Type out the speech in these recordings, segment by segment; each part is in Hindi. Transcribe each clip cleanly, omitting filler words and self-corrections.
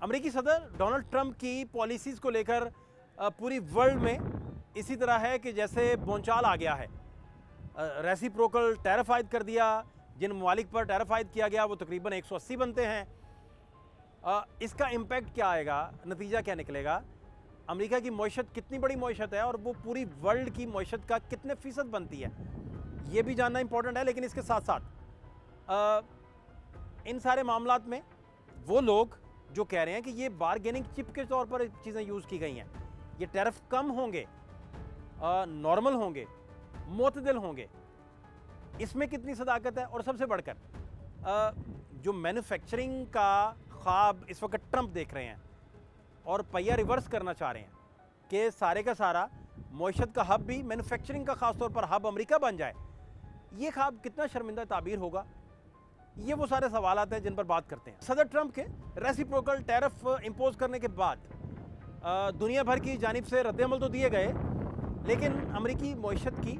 अमेरिकी सदर डोनाल्ड ट्रंप की पॉलिसीज़ को लेकर पूरी वर्ल्ड में इसी तरह है कि जैसे बोंचाल आ गया है। रेसिप्रोकल टैरिफ आयद कर दिया, जिन ममालिक पर टैरिफ आयद किया गया वो तकरीबन 180 बनते हैं। इसका इम्पैक्ट क्या आएगा, नतीजा क्या निकलेगा, अमेरिका की मईशत कितनी बड़ी मईशत है और वो पूरी वर्ल्ड की मईशत का कितने फ़ीसद बनती है, ये भी जानना इंपॉर्टेंट है। लेकिन इसके साथ साथ इन सारे मामलात में वो लोग जो कह रहे हैं कि ये बारगेनिंग चिप के तौर पर चीज़ें यूज़ की गई हैं, ये टैरिफ कम होंगे, नॉर्मल होंगे, मोतदिल होंगे, इसमें कितनी सदाकत है। और सबसे बढ़कर जो मैन्युफैक्चरिंग का ख्वाब इस वक्त ट्रंप देख रहे हैं और पहिया रिवर्स करना चाह रहे हैं कि सारे का सारा मईशत का हब भी मैन्युफैक्चरिंग का ख़ास तौर पर हब अमेरिका बन जाए, ये ख्वाब कितना शर्मिंदा ताबीर होगा, ये वो सारे सवालात हैं जिन पर बात करते हैं। सदर ट्रंप के रेसिप्रोकल टैरिफ इंपोज करने के बाद दुनिया भर की जानिब से रद्दअमल तो दिए गए, लेकिन अमेरिकी मईशत की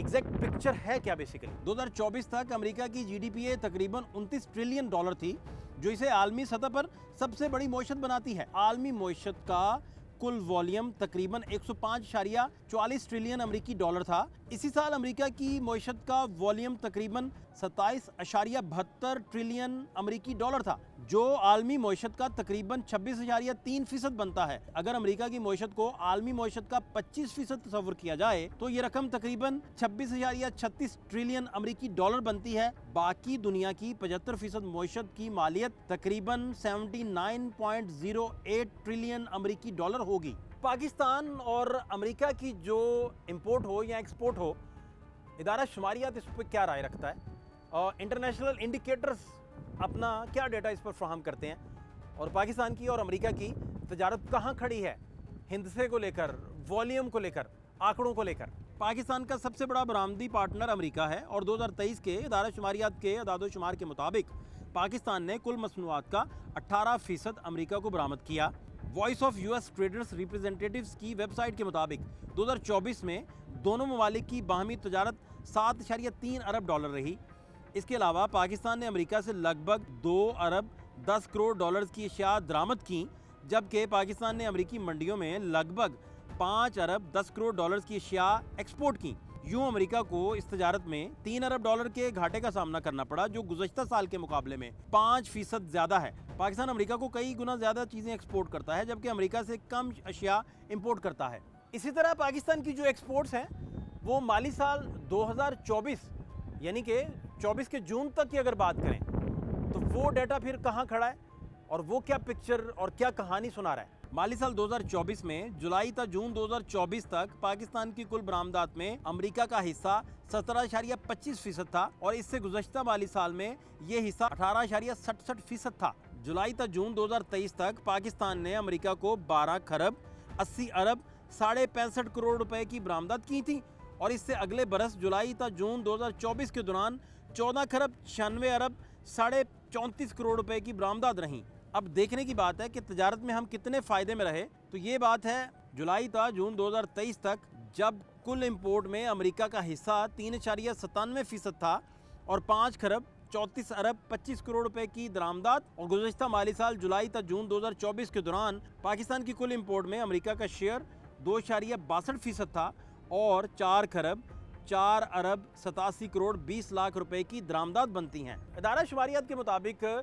एग्जैक्ट पिक्चर है क्या बेसिकली। 2024 तक अमेरिका की जीडीपी तकरीबन 29 ट्रिलियन डॉलर थी, जो इसे आलमी सतह पर सबसे बड़ी मईशत बनाती है। आलमी मईशत का कुल वॉल्यूम तकरीबन 105.44 ट्रिलियन अमेरिकी डॉलर था। इसी साल अमेरिका की मईशत का वॉल्यूम तकरीबन 27.72 ट्रिलियन अमेरिकी डॉलर था, जो आलमी मईशत का तकरीबन 26.3% बनता है। अगर अमेरिका की मईशत को आलमी मईशत का 25% तस्वुर किया जाए तो ये रकम तकरीबन 26.36 ट्रिलियन अमेरिकी डॉलर बनती है। बाकी दुनिया की 75% मईशत की मालियत तकरीबन 79.08 ट्रिलियन अमेरिकी डॉलर होगी। पाकिस्तान और अमेरिका की जो इंपोर्ट हो या एक्सपोर्ट हो, इदारा शुमारियात इस पर क्या राय रखता है और इंटरनेशनल इंडिकेटर्स अपना क्या डेटा इस पर फ्राहम करते हैं, और पाकिस्तान की और अमेरिका की तजारत कहाँ खड़ी है हिंदसे को लेकर, वॉल्यूम को लेकर, आंकड़ों को लेकर। पाकिस्तान का सबसे बड़ा बरामदी पार्टनर अमेरिका है और 2023 के इदारा शुमारियात के अदाद-ओ-शुमार के मुताबिक पाकिस्तान ने कुल मसनूआत का 18% अमेरिका को बरामद किया। Voice of US traders representatives की वेबसाइट के मुताबिक 2024 में दोनों ममालिक की बाहमी तजारत 7.3 अरब डॉलर रही। इसके अलावा पाकिस्तान ने अमेरिका से लगभग 2 अरब 10 करोड़ डॉलर्स की अशिया दरामद की, जबकि पाकिस्तान ने अमेरिकी मंडियों में लगभग 5 अरब 10 करोड़ डॉलर्स की अशिया एक्सपोर्ट की। यूं अमेरिका को इस तजारत में 3 अरब डॉलर के घाटे का सामना करना पड़ा, जो गुज़श्ता साल के मुकाबले में 5% ज़्यादा है। पाकिस्तान अमेरिका को कई गुना ज़्यादा चीज़ें एक्सपोर्ट करता है, जबकि अमेरिका से कम अशिया इंपोर्ट करता है। इसी तरह पाकिस्तान की जो एक्सपोर्ट्स हैं वो माली साल 2024 यानी कि 24 के जून तक की अगर बात करें तो वो डाटा फिर कहाँ खड़ा है और वो क्या पिक्चर और क्या कहानी सुना रहा है। माली साल 2024 में जुलाई तक जून 2024 तक पाकिस्तान की कुल बरामदात में अमेरिका का हिस्सा 17.25% था और इससे गुज़श्ता माली साल में ये हिस्सा 18.67% था। जुलाई तक जून 2023 तक पाकिस्तान ने अमेरिका को 12 खरब 80 अरब 65.5 करोड़ रुपए की बरामदात की थी और इससे अगले बरस जुलाई तक जून 2024 के दौरान 14 खरब 96 अरब 34.5 करोड़ रुपए की बरामदात रहीं। अब देखने की बात है कि तजारत में हम कितने फ़ायदे में रहे। तो ये बात है जुलाई तक जून 2023 तक, जब कुल इंपोर्ट में अमेरिका का हिस्सा 3.97% था और 5 खरब 34 अरब 25 करोड़ रुपए की दरामदात, और गुज़श्ता माली साल जुलाई तक जून 2024 के दौरान पाकिस्तान की कुल इंपोर्ट में अमेरिका का शेयर 2.62% था और 4 खरब 4 अरब 87 करोड़ 20 लाख रुपए की दरामदात बनती हैं। इदारा शुमारियात के मुताबिक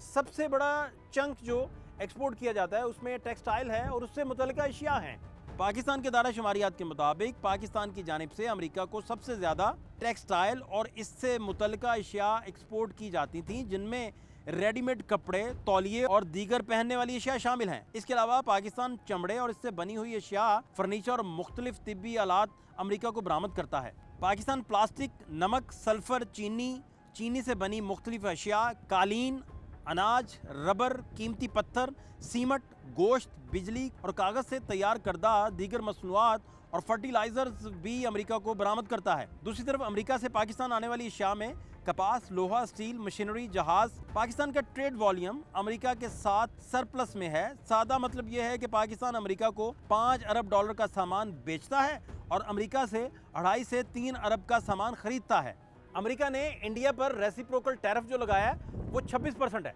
सबसे बड़ा चंक जो एक्सपोर्ट किया जाता है उसमें टेक्सटाइल है और उससे मुतल्लिका अशिया हैं। पाकिस्तान के इदारा शुमारियात के मुताबिक पाकिस्तान की जानिब से अमेरिका को सबसे ज़्यादा टेक्सटाइल और इससे मुतल्लिका अशिया एक्सपोर्ट की जाती थी, जिनमें रेडीमेड कपड़े, तौलिए और दीगर पहनने वाली अशिया शामिल हैं। इसके अलावा पाकिस्तान चमड़े और इससे बनी हुई अशिया, फर्नीचर और मुख्तलिफ तिब्बी आलात अमेरिका को बरामद करता है। पाकिस्तान प्लास्टिक, नमक, सल्फर, चीनी से बनी मुख्तलिफ अशिया, कालीन, अनाज, रबर, कीमती पत्थर, सीमट, गोश्त, बिजली और कागज़ से तैयार करदा दीगर मसनूआत और फर्टिलाइजर्स भी अमेरिका को बरामद करता है। दूसरी तरफ अमेरिका से पाकिस्तान आने वाली अशिया में कपास, लोहा, स्टील, मशीनरी, जहाज। पाकिस्तान का ट्रेड वॉल्यूम अमेरिका के साथ सरप्लस में है। सादा मतलब यह है कि पाकिस्तान अमेरिका को 5 अरब डॉलर का सामान बेचता है और अमेरिका से 2.5 से 3 अरब का सामान खरीदता है। अमेरिका ने इंडिया पर रेसिप्रोकल टैरिफ जो लगाया है वो 26% है।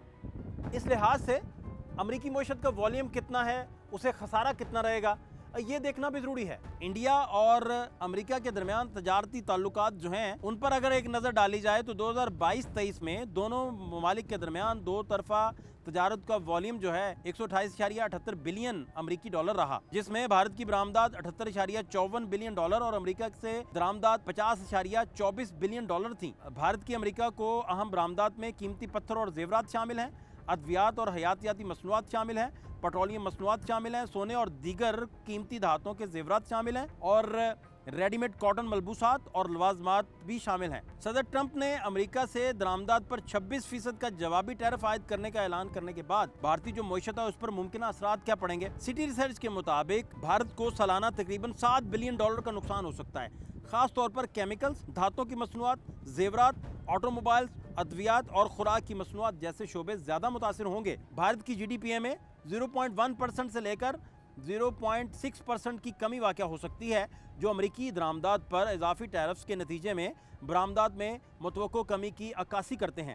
इस लिहाज से अमरीकी मईशत का वॉल्यूम कितना है, उसे खसारा कितना रहेगा, ये देखना भी ज़रूरी है। इंडिया और अमेरिका के दरमियान तजारती ताल्लुकात जो हैं उन पर अगर एक नज़र डाली जाए तो 2022-23 में दोनों ममालिक के दरमियान दो तरफा तजारत का वॉल्यूम जो है 128.78 बिलियन अमरीकी डॉलर रहा, जिसमें भारत की बरामदात 78.54 बिलियन डॉलर और अमेरिका से दरामदात 50.24 बिलियन डॉलर थी। भारत की अमेरिका को अहम बरामदात में कीमती पत्थर और जेवरात शामिल हैं, अद्वियात और हयातियाती मसनूआत शामिल हैं, पेट्रोलियम मसनूआत शामिल हैं, सोने और दीगर कीमती धातुओं के जेवरात शामिल हैं और रेडीमेड कॉटन मलबूसात और लवाजमात भी शामिल हैं। सदर ट्रंप ने अमेरिका से दरामदात पर 26% का जवाबी टैरिफ आयद करने का ऐलान करने के बाद भारतीय जो मईशत है उस पर मुमकिन असरात क्या पड़ेंगे। सिटी रिसर्च के मुताबिक भारत को सालाना तकरीबन 7 बिलियन डॉलर का नुकसान हो सकता है, खास तौर पर केमिकल्स, धातुओं की मसनूआत, जेवरात, ऑटोमोबाइल्स, अद्वियात और खुराक की मसनूआत जैसे शोबे ज्यादा मुतासिर होंगे। भारत की GDP में 0.1% से लेकर 0.6% की कमी वाक़या हो सकती है, जो अमरीकी दरामदात पर इजाफी टैरिफ्स के नतीजे में बरामदात में मुतवक्को कमी की अक्कासी करते हैं।